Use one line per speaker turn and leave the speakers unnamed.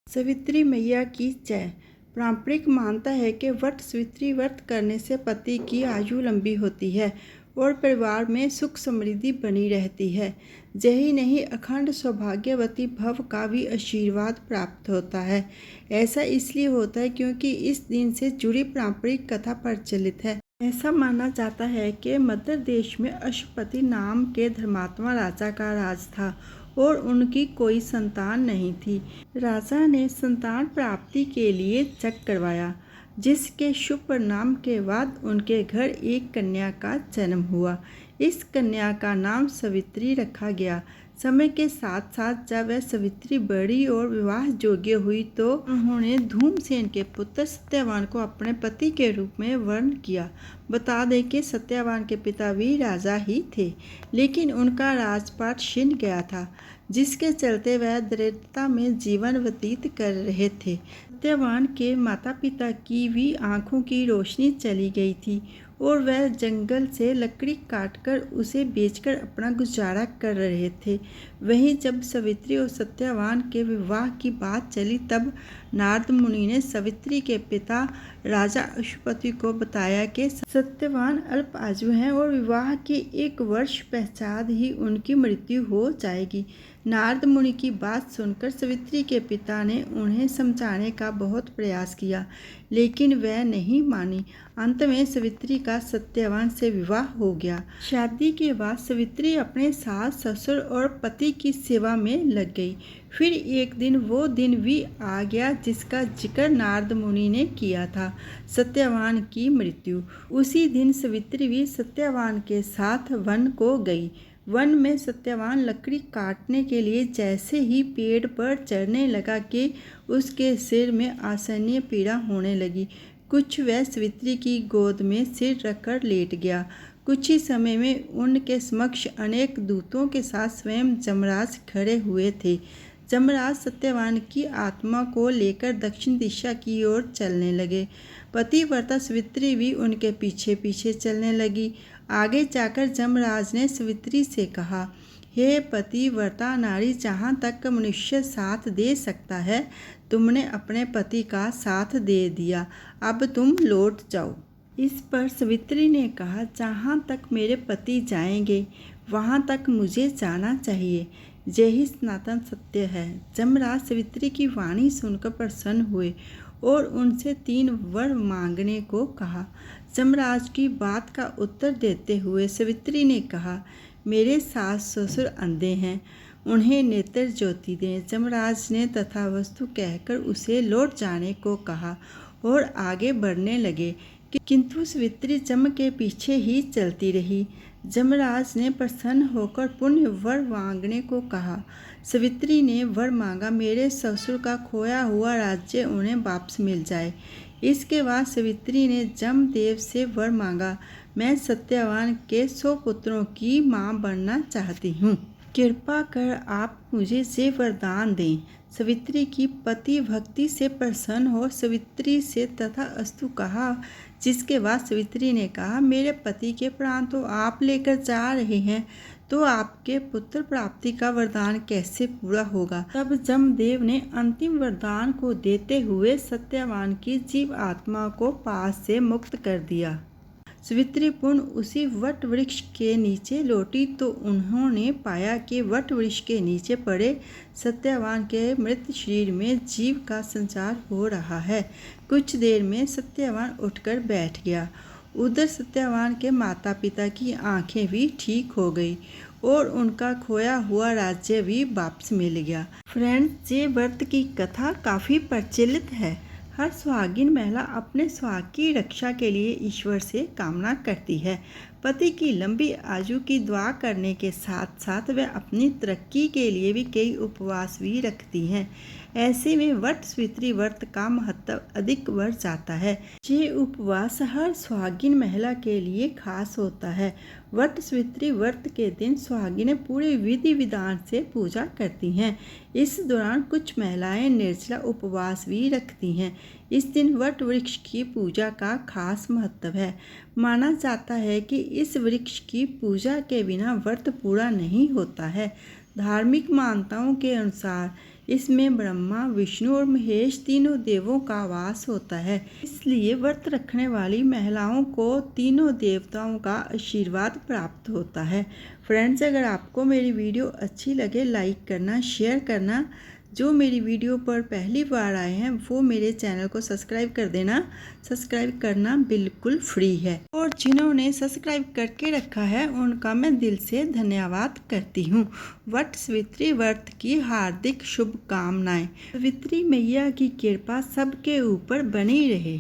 सवित्री मैया की जय। पारंपरिक मानता है कि वट सावित्री व्रत करने से पति की आयु लंबी होती है और परिवार में सुख समृद्धि बनी रहती है। यही नहीं, अखंड सौभाग्यवती भव का भी आशीर्वाद प्राप्त होता है। ऐसा इसलिए होता है क्योंकि इस दिन से जुड़ी पारंपरिक कथा प्रचलित है। ऐसा माना जाता है कि मध्य देश में अश्वपति नाम के धर्मात्मा राजा का राज था और उनकी कोई संतान नहीं थी। राजा ने संतान प्राप्ति के लिए यज्ञ करवाया, जिसके शुभ परिणाम के बाद उनके घर एक कन्या का जन्म हुआ। इस कन्या का नाम सावित्री रखा गया। समय के साथ साथ जब वह सावित्री बड़ी और विवाह योग्य हुई तो उन्होंने धूमसेन के पुत्र सत्यवान को अपने पति के रूप में वर्ण किया। बता दें कि सत्यवान के पिता भी राजा ही थे, लेकिन उनका राजपाट छिन गया था, जिसके चलते वह दरिद्रता में जीवन व्यतीत कर रहे थे। सत्यवान के माता पिता की भी आंखों की रोशनी चली गई थी और वह जंगल से लकड़ी काटकर उसे बेचकर अपना गुजारा कर रहे थे। वहीं जब सावित्री और सत्यवान के विवाह की बात चली तब नारद मुनि ने सावित्री के पिता राजा अश्वपति को बताया कि सत्यवान अल्प आयु हैं और विवाह के 1 वर्ष पश्चात ही उनकी मृत्यु हो जाएगी। नारद मुनि की बात सुनकर सावित्री के पिता ने उन्हें समझाने का बहुत प्रयास किया, लेकिन वह नहीं मानी। अंत में सावित्री का सत्यवान से विवाह हो गया। शादी के बाद सावित्री अपने सास ससुर और पति की सेवा में लग गई। फिर एक दिन वो दिन भी आ गया जिसका जिक्र नारद मुनि ने किया था, सत्यवान की मृत्यु। उसी दिन सावित्री भी सत्यवान के साथ वन को गई। वन में सत्यवान लकड़ी काटने के लिए जैसे ही पेड़ पर चढ़ने लगा कि उसके सिर में असहनीय पीड़ा होने लगी। कुछ वह सावित्री की गोद में सिर रखकर लेट गया। कुछ ही समय में उनके समक्ष अनेक दूतों के साथ स्वयं जमराज खड़े हुए थे। जमराज सत्यवान की आत्मा को लेकर दक्षिण दिशा की ओर चलने लगे। पतिव्रता सावित्री भी उनके पीछे पीछे चलने लगी। आगे जाकर जमराज ने सावित्री से कहा, हे पतिव्रता नारी, जहाँ तक मनुष्य साथ दे सकता है तुमने अपने पति का साथ दे दिया, अब तुम लौट जाओ। इस पर सावित्री ने कहा, जहाँ तक मेरे पति जाएंगे वहाँ तक मुझे जाना चाहिए, यही सनातन सत्य है। जमराज सावित्री की वाणी सुनकर प्रसन्न हुए और उनसे 3 वर मांगने को कहा। जमराज की बात का उत्तर देते हुए सावित्री ने कहा, मेरे सास ससुर अंधे हैं, उन्हें नेत्र ज्योति दें। जमराज ने तथावस्तु कहकर उसे लौट जाने को कहा और आगे बढ़ने लगे, किंतु सावित्री जम के पीछे ही चलती रही। जमराज ने प्रसन्न होकर पुण्य वर मांगने को कहा। सावित्री ने वर मांगा, मेरे ससुर का खोया हुआ राज्य उन्हें वापस मिल जाए। इसके बाद सावित्री ने जमदेव से वर मांगा, मैं सत्यवान के 100 पुत्रों की मां बनना चाहती हूँ, कृपा कर आप मुझे ये वरदान दें। सावित्री की पति भक्ति से प्रसन्न हो सावित्री से तथास्तु कहा, जिसके बाद सावित्री ने कहा, मेरे पति के प्राण तो आप लेकर जा रहे हैं, तो आपके पुत्र प्राप्ति का वरदान कैसे पूरा होगा। तब जमदेव ने अंतिम वरदान को देते हुए सत्यवान की जीव आत्मा को पास से मुक्त कर दिया। सावित्री पुनः उसी वट वृक्ष के नीचे लौटी तो उन्होंने पाया कि वट वृक्ष के नीचे पड़े सत्यवान के मृत शरीर में जीव का संचार हो रहा है। कुछ देर में सत्यवान उठकर बैठ गया। उधर सत्यवान के माता पिता की आंखें भी ठीक हो गई और उनका खोया हुआ राज्य भी वापस मिल गया। फ्रेंड्स, ये व्रत की कथा काफ़ी प्रचलित है। हर सुहागिन महिला अपने सुहाग की रक्षा के लिए ईश्वर से कामना करती है। पति की लंबी आयु की दुआ करने के साथ साथ वह अपनी तरक्की के लिए भी कई उपवास भी रखती हैं। ऐसे में वट सावित्री व्रत का महत्व अधिक बढ़ जाता है। ये उपवास हर सुहागिन महिला के लिए खास होता है। वट सावित्री व्रत के दिन सुहागिनें पूरे विधि विधान से पूजा करती हैं। इस दौरान कुछ महिलाएं निर्जला उपवास भी रखती हैं। इस दिन वट वृक्ष की पूजा का खास महत्व है। माना जाता है कि इस वृक्ष की पूजा के बिना व्रत पूरा नहीं होता है। धार्मिक मान्यताओं के अनुसार इसमें ब्रह्मा, विष्णु और महेश तीनों देवों का वास होता है। इसलिए व्रत रखने वाली महिलाओं को तीनों देवताओं का आशीर्वाद प्राप्त होता है। फ्रेंड्स, अगर आपको मेरी वीडियो अच्छी लगे लाइक करना, शेयर करना। जो मेरी वीडियो पर पहली बार आए हैं वो मेरे चैनल को सब्सक्राइब कर देना। सब्सक्राइब करना बिल्कुल फ्री है और जिन्होंने सब्सक्राइब करके रखा है उनका मैं दिल से धन्यवाद करती हूँ। वट सावित्री व्रत की हार्दिक शुभकामनाएं। सावित्री मैया की कृपा सबके ऊपर बनी रहे।